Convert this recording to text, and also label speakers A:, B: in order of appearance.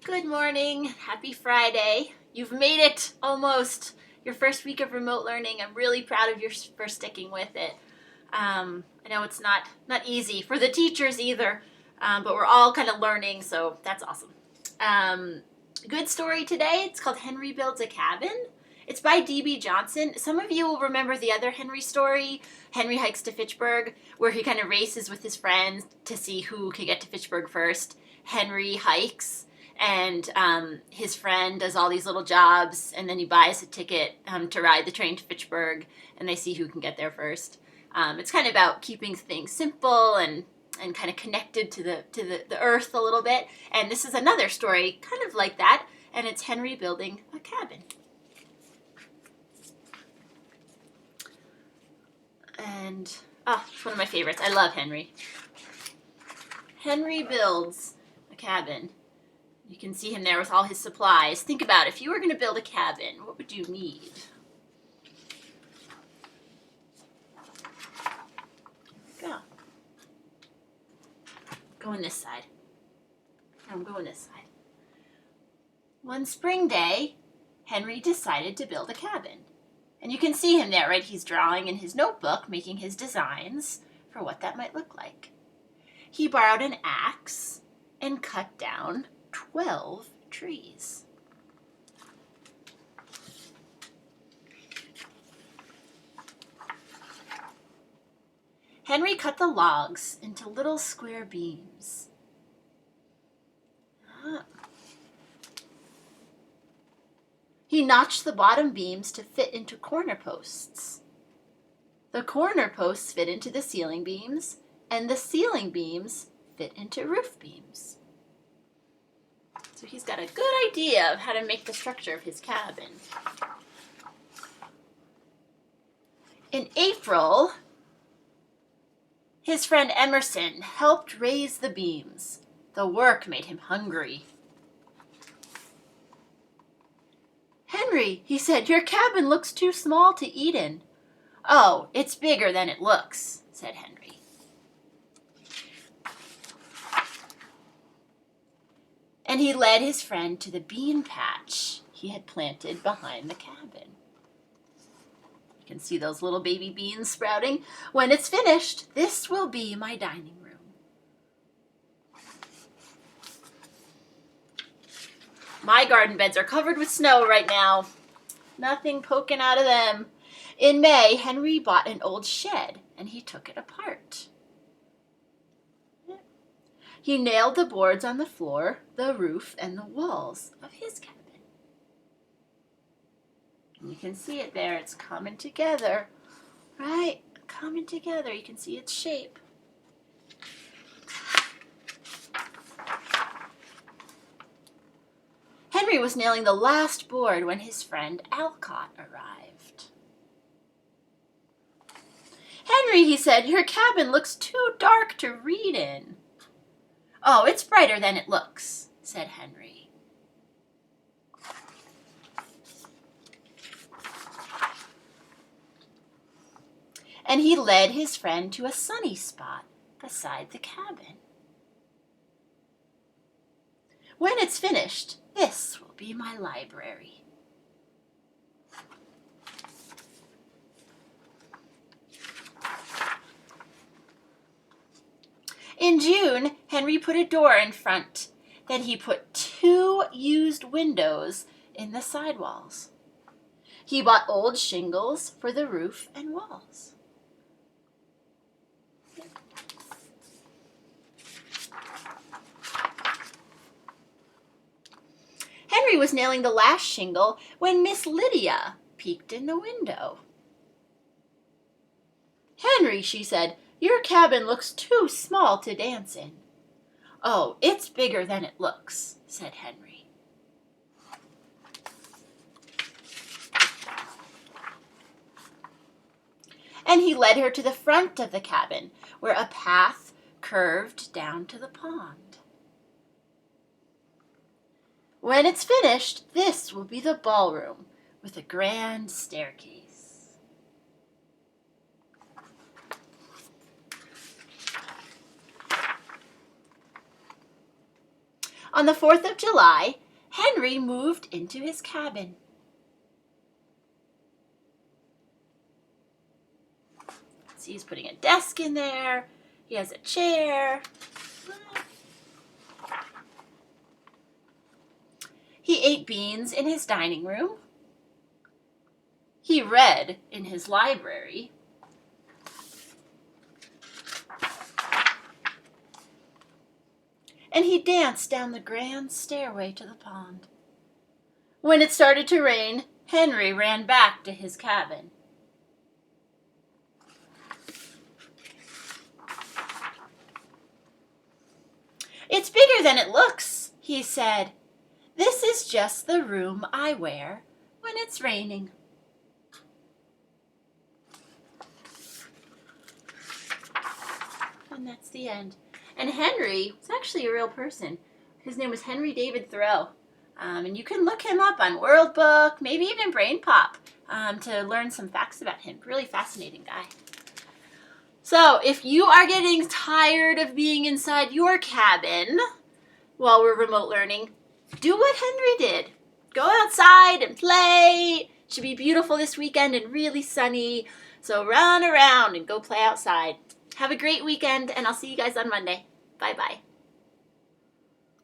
A: Good morning. Happy Friday. You've made it almost your first week of remote learning. I'm really proud of you for sticking with it. I know it's not easy for the teachers either, but we're all kind of learning, so that's awesome. Good story today. It's called Henry Builds a Cabin. It's by D.B. Johnson. Some of you will remember the other Henry story, Henry Hikes to Fitchburg, where he kind of races with his friends to see who can get to Fitchburg first. Henry hikes, and his friend does all these little jobs, and then he buys a ticket to ride the train to Fitchburg, and they see who can get there first. It's kind of about keeping things simple and kind of connected to the earth a little bit. And this is another story kind of like that, and it's Henry building a cabin. And, it's one of my favorites. I love Henry. Henry builds a cabin. You can see him there with all his supplies. Think about it. If you were going to build a cabin, what would you need? Go. Go on this side. I'm going this side. One spring day, Henry decided to build a cabin. And you can see him there, right? He's drawing in his notebook, making his designs for what that might look like. He borrowed an axe and cut down 12 trees. Henry cut the logs into little square beams. He notched the bottom beams to fit into corner posts. The corner posts fit into the ceiling beams, and the ceiling beams fit into roof beams. So he's got a good idea of how to make the structure of his cabin. In April, his friend Emerson helped raise the beams. The work made him hungry. "Henry," he said, "your cabin looks too small to eat in." "Oh, it's bigger than it looks," said Henry. And he led his friend to the bean patch he had planted behind the cabin. You can see those little baby beans sprouting. "When it's finished, this will be my dining room." My garden beds are covered with snow right now. Nothing poking out of them. In May, Henry bought an old shed, and he took it apart. He nailed the boards on the floor, the roof, and the walls of his cabin. And you can see it there. It's coming together, right? Coming together. You can see its shape. Henry was nailing the last board when his friend Alcott arrived. "Henry," he said, "your cabin looks too dark to read in." "Oh, it's brighter than it looks," said Henry. And he led his friend to a sunny spot beside the cabin. "When it's finished, this will be my library." In June, Henry put a door in front. Then he put 2 used windows in the sidewalls. He bought old shingles for the roof and walls. Henry was nailing the last shingle when Miss Lydia peeked in the window. "Henry," she said, "your cabin looks too small to dance in." "Oh, it's bigger than it looks," said Henry. And he led her to the front of the cabin, where a path curved down to the pond. "When it's finished, this will be the ballroom with a grand staircase." On the 4th of July, Henry moved into his cabin. See, he's putting a desk in there. He has a chair. He ate beans in his dining room. He read in his library. And he danced down the grand stairway to the pond. When it started to rain, Henry ran back to his cabin. "It's bigger than it looks," he said. "This is just the room I wear when it's raining." And that's the end. And Henry was actually a real person. His name was Henry David Thoreau. And you can look him up on World Book, maybe even Brain Pop, to learn some facts about him. Really fascinating guy. So if you are getting tired of being inside your cabin while we're remote learning, do what Henry did. Go outside and play. It should be beautiful this weekend and really sunny. So run around and go play outside. Have a great weekend, and I'll see you guys on Monday. Bye-bye.